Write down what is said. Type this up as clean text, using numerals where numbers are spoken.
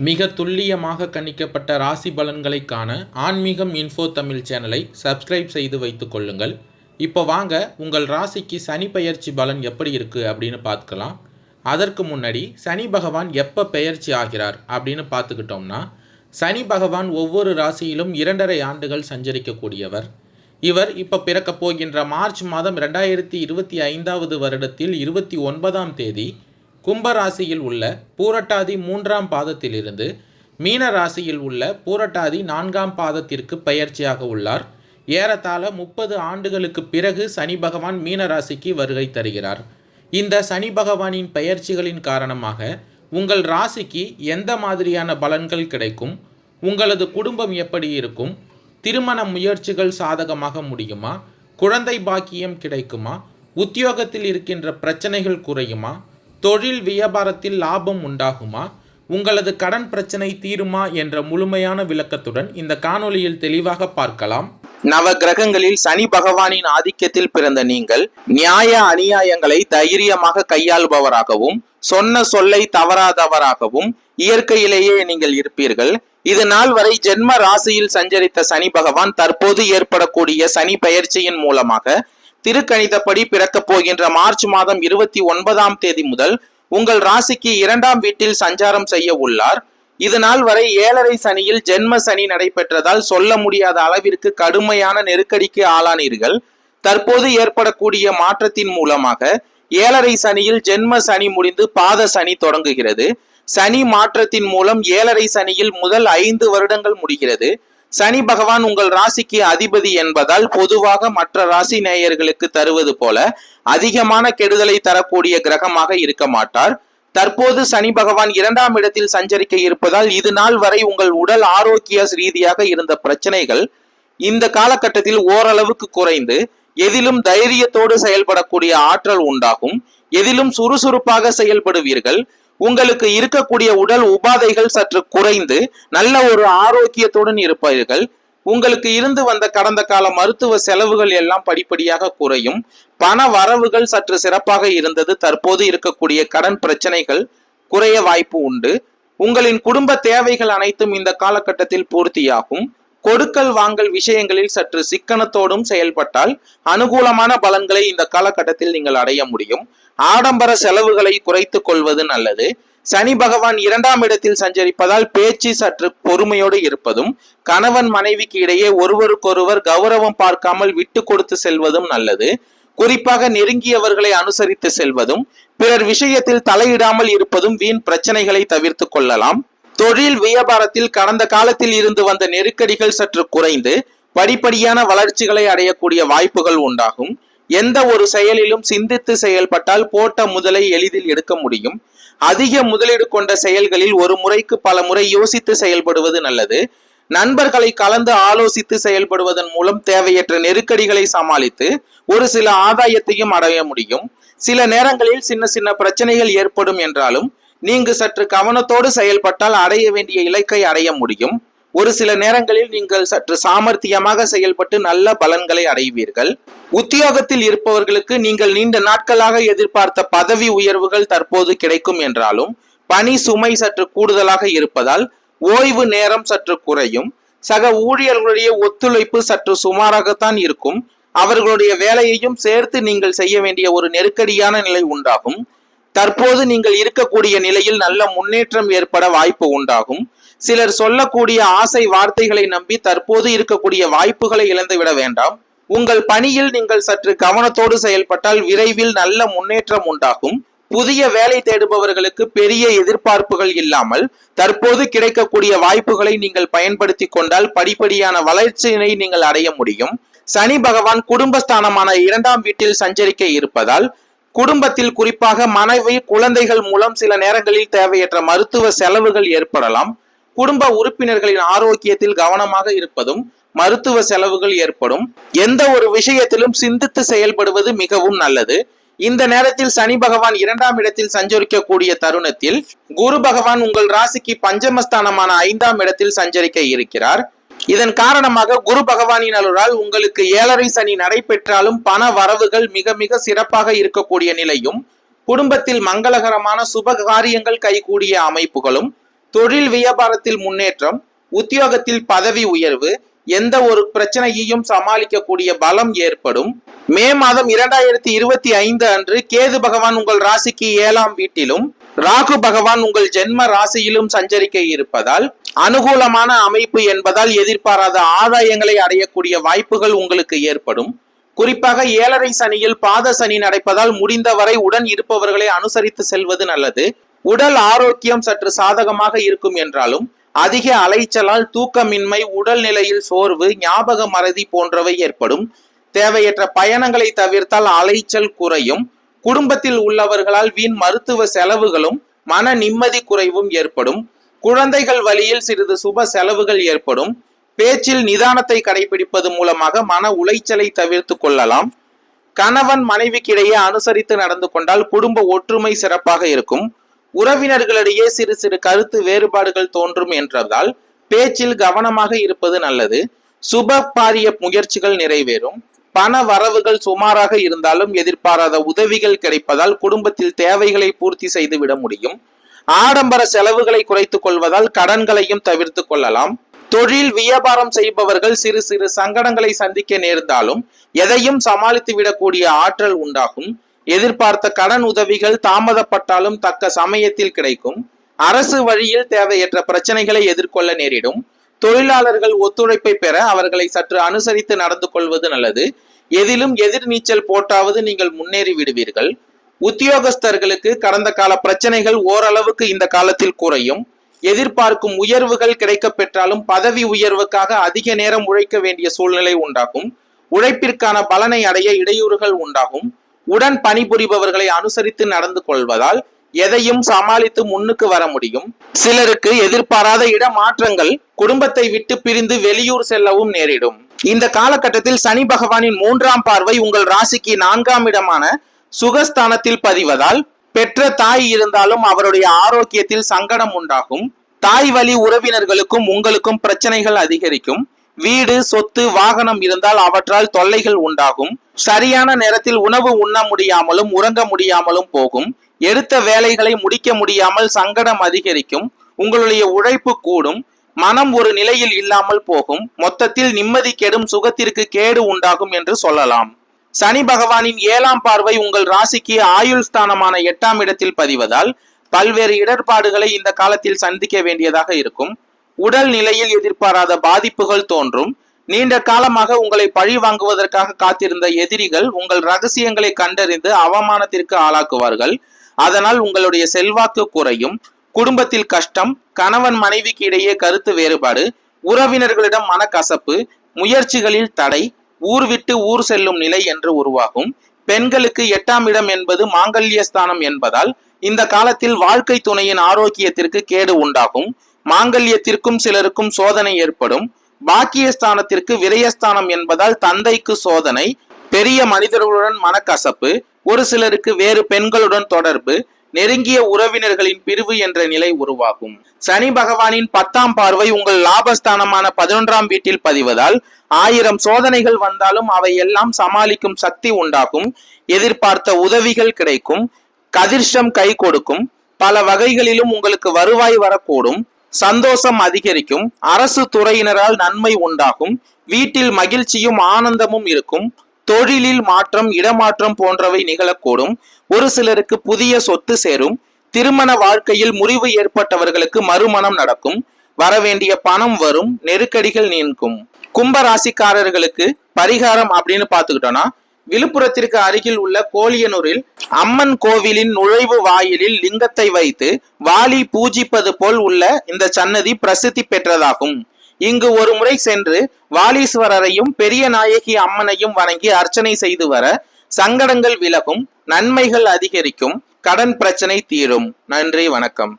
மிக துல்லியமாக கணிக்கப்பட்ட ராசி பலன்களை காண ஆன்மீகம் இன்ஃபோ தமிழ் சேனலை சப்ஸ்கிரைப் செய்து வைத்துக் கொள்ளுங்கள். இப்போ வாங்க உங்கள் ராசிக்கு சனி பெயர்ச்சி பலன் எப்படி இருக்குது அப்படின்னு பார்த்துக்கலாம். அதற்கு முன்னாடி சனி பகவான் எப்போ பெயர்ச்சி ஆகிறார் அப்படின்னு பார்த்துக்கிட்டோம்னா, சனி பகவான் ஒவ்வொரு ராசியிலும் 2.5 ஆண்டுகள் சஞ்சரிக்கக்கூடியவர். இவர் இப்போ பிறக்கப் போகின்ற மார்ச் மாதம் 2025 வருடத்தில் 29ஆம் தேதி கும்பராசியில் உள்ள பூரட்டாதி 3ஆம் பாதத்திலிருந்து மீன ராசியில் உள்ள பூரட்டாதி 4ஆம் பாதத்திற்கு பெயர்ச்சியாக உள்ளார். ஏறத்தாழ 30 ஆண்டுகளுக்கு பிறகு சனி பகவான் மீன ராசிக்கு வருகை தருகிறார். இந்த சனி பகவானின் பெயர்ச்சிகளின் காரணமாக உங்கள் ராசிக்கு எந்த மாதிரியான பலன்கள் கிடைக்கும், உங்களது குடும்பம் எப்படி இருக்கும், திருமண முயற்சிகள் சாதகமாக முடியுமா, குழந்தை பாக்கியம் கிடைக்குமா, உத்தியோகத்தில் இருக்கின்ற பிரச்சனைகள் குறையுமா, தொழில் வியாபாரத்தில் லாபம் உண்டாகுமா, உங்களது கடன் பிரச்சனை தீருமா என்ற முழுமையான விளக்கத்துடன் இந்த காணொளியில் தெளிவாக பார்க்கலாம். நவ கிரகங்களில் சனி பகவானின் ஆதிக்கத்தில் பிறந்த நீங்கள் நியாய அநியாயங்களை தைரியமாக கையாளுபவராகவும் சொன்ன சொல்லை தவறாதவராகவும் இயற்கையிலேயே நீங்கள் இருப்பீர்கள். இது நாள் வரை ஜென்ம ராசியில் சஞ்சரித்த சனி பகவான் தற்போது ஏற்படக்கூடிய சனி பெயர்ச்சியின் மூலமாக திருக்கணிதப்படி பிறக்கப் போகின்ற மார்ச் மாதம் 29ஆம் தேதி முதல் உங்கள் ராசிக்கு 2ஆம் வீட்டில் சஞ்சாரம் செய்ய உள்ளார். இது நாள் வரை 7.5 சனியில் ஜென்ம சனி நடைபெற்றதால் சொல்ல முடியாத அளவிற்கு கடுமையான நெருக்கடிக்கு ஆளானீர்கள். தற்போது ஏற்படக்கூடிய மாற்றத்தின் மூலமாக 7.5 சனியில் ஜென்ம சனி முடிந்து பாத சனி தொடங்குகிறது. சனி மாற்றத்தின் மூலம் 7.5 சனியில் முதல் 5 வருடங்கள் முடிகிறது. சனி பகவான் உங்கள் ராசிக்கு அதிபதி என்பதால் பொதுவாக மற்ற ராசி நேயர்களுக்கு தருவது போல அதிகமான கெடுதலை தரக்கூடிய கிரகமாக இருக்க மாட்டார். தற்போது சனி பகவான் 2ஆம் இடத்தில் சஞ்சரிக்க இருப்பதால் இது நாள் வரை உங்கள் உடல் ஆரோக்கிய ரீதியாக இருந்த பிரச்சனைகள் இந்த காலகட்டத்தில் ஓரளவுக்கு குறைந்து எதிலும் தைரியத்தோடு செயல்படக்கூடிய ஆற்றல் உண்டாகும். எதிலும் சுறுசுறுப்பாக செயல்படுவீர்கள். உங்களுக்கு இருக்கக்கூடிய உடல் உபாதைகள் சற்று குறைந்து நல்ல ஒரு ஆரோக்கியத்துடன் இருப்பீர்கள். உங்களுக்கு இருந்து வந்த கடந்த கால மருத்துவ செலவுகள் எல்லாம் படிப்படியாக குறையும். பண வரவுகள் சற்று சிறப்பாக இருந்தது. தற்போது இருக்கக்கூடிய கடன் பிரச்சனைகள் குறைய வாய்ப்பு உண்டு. உங்களின் குடும்ப தேவைகள் அனைத்தும் இந்த காலகட்டத்தில் பூர்த்தியாகும். கொடுக்கல் வாங்கல் விஷயங்களில் சற்று சிக்கனத்தோடும் செயல்பட்டால் அனுகூலமான பலன்களை இந்த காலகட்டத்தில் நீங்கள் அடைய முடியும். ஆடம்பர செலவுகளை குறைத்துக் கொள்வது நல்லது. சனி பகவான் 2ஆம் இடத்தில் சஞ்சரிப்பதால் பேச்சு சற்று பொறுமையோடு இருப்பதும், கணவன் மனைவிக்கு இடையே ஒருவருக்கொருவர் கௌரவம் பார்க்காமல் விட்டு கொடுத்து செல்வதும் நல்லது. குறிப்பாக நெருங்கியவர்களை அனுசரித்து செல்வதும், பிறர் விஷயத்தில் தலையிடாமல் இருப்பதும் வீண் பிரச்சனைகளை தவிர்த்து கொள்ளலாம். தொழில் வியாபாரத்தில் கடந்த காலத்தில் இருந்து வந்த நெருக்கடிகள் சற்று குறைந்து படிப்படியான வளர்ச்சிகளை அடையக்கூடிய வாய்ப்புகள் உண்டாகும். எந்த ஒரு செயலிலும் சிந்தித்து செயல்பட்டால் போட்ட முதலை எளிதில் எடுக்க முடியும். அதிக முதலீடு கொண்ட செயல்களில் ஒரு முறைக்கு பல முறை யோசித்து செயல்படுவது நல்லது. நண்பர்களை கலந்து ஆலோசித்து செயல்படுவதன் மூலம் தேவையற்ற நெருக்கடிகளை சமாளித்து ஒரு சில ஆதாயத்தையும் அடைய முடியும். சில நேரங்களில் சின்ன சின்ன பிரச்சனைகள் ஏற்படும் என்றாலும் நீங்க சற்று கவனத்தோடு செயல்பட்டால் அடைய வேண்டிய இலக்கை அடைய முடியும். ஒரு சில நேரங்களில் நீங்கள் சற்று சாமர்த்தியமாக செயல்பட்டு நல்ல பலன்களை அடைவீர்கள். உத்தியோகத்தில் இருப்பவர்களுக்கு நீங்கள் நீண்ட நாட்களாக எதிர்பார்த்த பதவி உயர்வுகள் தற்போது கிடைக்கும் என்றாலும் பணி சுமை சற்று கூடுதலாக இருப்பதால் ஓய்வு நேரம் சற்று குறையும். சக ஊழியர்களுடைய ஒத்துழைப்பு சற்று சுமாராகத்தான் இருக்கும். அவர்களுடைய வேலையையும் சேர்த்து நீங்கள் செய்ய வேண்டிய ஒரு நெருக்கடியான நிலை உண்டாகும். தற்போது நீங்கள் இருக்கக்கூடிய நிலையில் நல்ல முன்னேற்றம் ஏற்பட வாய்ப்பு உண்டாகும். சிலர் சொல்லக்கூடிய ஆசை வார்த்தைகளை நம்பி தற்போது இருக்கக்கூடிய வாய்ப்புகளை இழந்துவிட வேண்டாம். உங்கள் பணியில் நீங்கள் சற்று கவனத்தோடு செயல்பட்டால் விரைவில் நல்ல முன்னேற்றம் உண்டாகும். புதிய வேலை தேடுபவர்களுக்கு பெரிய எதிர்பார்ப்புகள் இல்லாமல் தற்போது கிடைக்கக்கூடிய வாய்ப்புகளை நீங்கள் பயன்படுத்தி கொண்டால் படிப்படியான வளர்ச்சியினை நீங்கள் அடைய முடியும். சனி பகவான் குடும்பஸ்தானமான 2ஆம் வீட்டில் சஞ்சரிக்க இருப்பதால் குடும்பத்தில் குறிப்பாக மனைவி குழந்தைகள் மூலம் சில நேரங்களில் தேவையற்ற மருத்துவ செலவுகள் ஏற்படலாம். குடும்ப உறுப்பினர்களின் ஆரோக்கியத்தில் கவனமாக இருப்பதும் மருத்துவ செலவுகள் ஏற்படும். எந்த ஒரு விஷயத்திலும் சிந்தித்து செயல்படுவது மிகவும் நல்லது. இந்த நேரத்தில் சனி பகவான் 2ஆம் இடத்தில் சஞ்சரிக்கக்கூடிய தருணத்தில் குரு பகவான் உங்கள் ராசிக்கு பஞ்சமஸ்தானமான 5ஆம் இடத்தில் சஞ்சரிக்க இருக்கிறார். இதன் காரணமாக குரு பகவானின் அருளால் உங்களுக்கு 7.5 சனி நடைபெற்றாலும் பண வரவுகள் மிக மிக சிறப்பாக இருக்கக்கூடிய நிலையும், குடும்பத்தில் மங்களகரமான சுப காரியங்கள் கைகூடிய அமைப்புகளும், தொழில் வியாபாரத்தில் முன்னேற்றம், உத்தியோகத்தில் பதவி உயர்வு, எந்த ஒரு பிரச்சனையையும் சமாளிக்கக்கூடிய பலம் ஏற்படும். மே மாதம் 2025 அன்று கேது பகவான் உங்கள் ராசிக்கு 7ஆம் வீட்டிலும் ராகு பகவான் உங்கள் ஜென்ம ராசியிலும் சஞ்சரிக்க இருப்பதால் அனுகூலமான அமைப்பு என்பதால் எதிர்பாராத ஆதாயங்களை அடையக்கூடிய வாய்ப்புகள் உங்களுக்கு ஏற்படும். குறிப்பாக 7.5 சனியில் பாத சனி நடப்பதால் முடிந்தவரை உடன் இருப்பவர்களை அனுசரித்து செல்வது நல்லது. உடல் ஆரோக்கியம் சற்று சாதகமாக இருக்கும் என்றாலும் அதிக அலைச்சலால் தூக்கமின்மை, உடல் நிலையில் சோர்வு, ஞாபக மறதி போன்றவை ஏற்படும். தேவையற்ற பயணங்களை தவிர்த்தால் அலைச்சல் குறையும். குடும்பத்தில் உள்ளவர்களால் வீண் மருத்துவ செலவுகளும் மன நிம்மதி குறைவும் ஏற்படும். குழந்தைகள் வழியில் சிறிது சுப செலவுகள் ஏற்படும். பேச்சில் நிதானத்தை கடைபிடிப்பது மூலமாக மன உளைச்சலை தவிர்த்து கொள்ளலாம். கணவன் மனைவிக்கிடையே அனுசரித்து நடந்து கொண்டால் குடும்ப ஒற்றுமை சிறப்பாக இருக்கும். உறவினர்களிடையே சிறு சிறு கருத்து வேறுபாடுகள் தோன்றும் என்றதால் பேச்சில் கவனமாக இருப்பது நல்லது. சுப காரிய முயற்சிகள் நிறைவேறும். பண வரவுகள் சுமாராக இருந்தாலும் எதிர்பாராத உதவிகள் கிடைப்பதால் குடும்பத்தில் தேவைகளை பூர்த்தி செய்து விட முடியும். ஆடம்பர செலவுகளை குறைத்துக் கொள்வதால் கடன்களையும் தவிர்த்து கொள்ளலாம். தொழில் வியாபாரம் செய்பவர்கள் சிறு சிறு சங்கடங்களை சந்திக்க நேர்ந்தாலும் எதையும் சமாளித்து விடக்கூடிய ஆற்றல் உண்டாகும். எதிர்பார்த்த கடன் உதவிகள் தாமதப்பட்டாலும் தக்க சமயத்தில் கிடைக்கும். அரசு வழியில் தேவையற்ற பிரச்சனைகளை எதிர்கொள்ள நேரிடும். தொழிலாளர்கள் ஒத்துழைப்பை பெற அவர்களை சற்று அனுசரித்து நடந்து கொள்வது நல்லது. எதிலும் எதிர்நீச்சல் போட்டாவது நீங்கள் முன்னேறி விடுவீர்கள். உத்தியோகஸ்தர்களுக்கு கடந்த கால பிரச்சனைகள் ஓரளவுக்கு இந்த காலத்தில் குறையும். எதிர்பார்க்கும் உயர்வுகள் கிடைக்க பெற்றாலும் பதவி உயர்வுக்காக அதிக நேரம் உழைக்க வேண்டிய சூழ்நிலை உண்டாகும். உழைப்பிற்கான பலனை அடைய இடையூறுகள் உண்டாகும். உடன் பணிபுரிபவர்களை அனுசரித்து நடந்து கொள்வதால் எதையும் சமாளித்து முன்னுக்கு வர முடியும். சிலருக்கு எதிர்பாராத இடமாற்றங்கள், குடும்பத்தை விட்டு பிரிந்து வெளியூர் செல்லவும் நேரிடும். இந்த காலகட்டத்தில் சனி பகவானின் 3ஆம் பார்வை உங்கள் ராசிக்கு 4ஆம் இடமான சுகஸ்தானத்தில் பதிவதால் பெற்ற தாய் இருந்தாலும் அவருடைய ஆரோக்கியத்தில் சங்கடம் உண்டாகும். தாய் வழி உறவினர்களுக்கும் உங்களுக்கும் பிரச்சனைகள் அதிகரிக்கும். வீடு, சொத்து, வாகனம் இருந்தால் அவற்றால் தொல்லைகள் உண்டாகும். சரியான நேரத்தில் உணவு உண்ண முடியாமலும் உறங்க முடியாமலும் போகும். எடுத்த வேலைகளை முடிக்க முடியாமல் சங்கடம் அதிகரிக்கும். உங்களுடைய உழைப்பு கூடும். மனம் ஒரு நிலையில் இல்லாமல் போகும். மொத்தத்தில் நிம்மதி கெடும், சுகத்திற்கு கேடு உண்டாகும் என்று சொல்லலாம். சனி பகவானின் 7ஆம் பார்வை உங்கள் ராசிக்கு ஆயுள் ஸ்தானமான 8ஆம் இடத்தில் பதிவதால் பல்வேறு இடர்பாடுகளை இந்த காலத்தில் சந்திக்க வேண்டியதாக இருக்கும். உடல் நிலையில் எதிர்பாராத பாதிப்புகள் தோன்றும். நீண்ட காலமாக உங்களை பழி வாங்குவதற்காக காத்திருந்த எதிரிகள் உங்கள் ரகசியங்களை கண்டறிந்து அவமானத்திற்கு ஆளாக்குவார்கள். அதனால் உங்களுடைய செல்வாக்கு குறையும். குடும்பத்தில் கஷ்டம், கணவன் மனைவிக்கு இடையே கருத்து வேறுபாடு, உறவினர்களிடம் மனக்கசப்பு, முயற்சிகளில் தடை, ஊர் விட்டு ஊர் செல்லும் நிலை என்று உருவாகும். பெண்களுக்கு 8ஆம் இடம் என்பது மாங்கல்ய ஸ்தானம் என்பதால் இந்த காலத்தில் வாழ்க்கை துணையின் ஆரோக்கியத்திற்கு கேடு உண்டாகும். மாங்கல்யத்திற்கும் சிலருக்கும் சோதனை ஏற்படும். பாக்கியஸ்தானத்திற்கு விரயஸ்தானம் என்பதால் தந்தைக்கு சோதனை, பெரிய மனிதர்களுடன் மனக்கசப்பு, ஒரு சிலருக்கு வேறு பெண்களுடன் தொடர்பு, நெருங்கிய உறவினர்களின் பிரிவு என்ற நிலை உருவாகும். சனி பகவானின் 10ஆம் பார்வை உங்கள் லாபஸ்தானமான 11ஆம் வீட்டில் பதிவதால் 1000 சோதனைகள் வந்தாலும் அவை எல்லாம் சமாளிக்கும் சக்தி உண்டாகும். எதிர்பார்த்த உதவிகள் கிடைக்கும். கதிர்ஷ்டம் கை கொடுக்கும். பல வகைகளிலும் உங்களுக்கு வருவாய் வரக்கூடும். சந்தோஷம் அதிகரிக்கும். அரசு துறையினரால் நன்மை உண்டாகும். வீட்டில் மகிழ்ச்சியும் ஆனந்தமும் இருக்கும். தொழிலில் மாற்றம், இடமாற்றம் போன்றவை நிகழக்கூடும். ஒரு சிலருக்கு புதிய சொத்து சேரும். திருமண வாழ்க்கையில் முறிவு ஏற்பட்டவர்களுக்கு மறுமணம் நடக்கும். வரவேண்டிய பணம் வரும். நெருக்கடிகள் நீங்கும். கும்ப ராசிக்காரர்களுக்கு பரிகாரம் அப்படின்னு பாத்துக்கிட்டோம்னா, விழுப்புரத்திற்கு அருகில் உள்ள கோலியனூரில் அம்மன் கோவிலின் நுழைவு வாயிலில் லிங்கத்தை வைத்து வாலி பூஜிப்பது போல் உள்ள இந்த சன்னதி பிரசித்தி பெற்றதாகும். இங்கு ஒரு முறை சென்று வாலீஸ்வரரையும் பெரிய நாயகி அம்மனையும் வணங்கி அர்ச்சனை செய்து வர சங்கடங்கள் விலகும், நன்மைகள் அதிகரிக்கும், கடன் பிரச்சனை தீரும். நன்றி, வணக்கம்.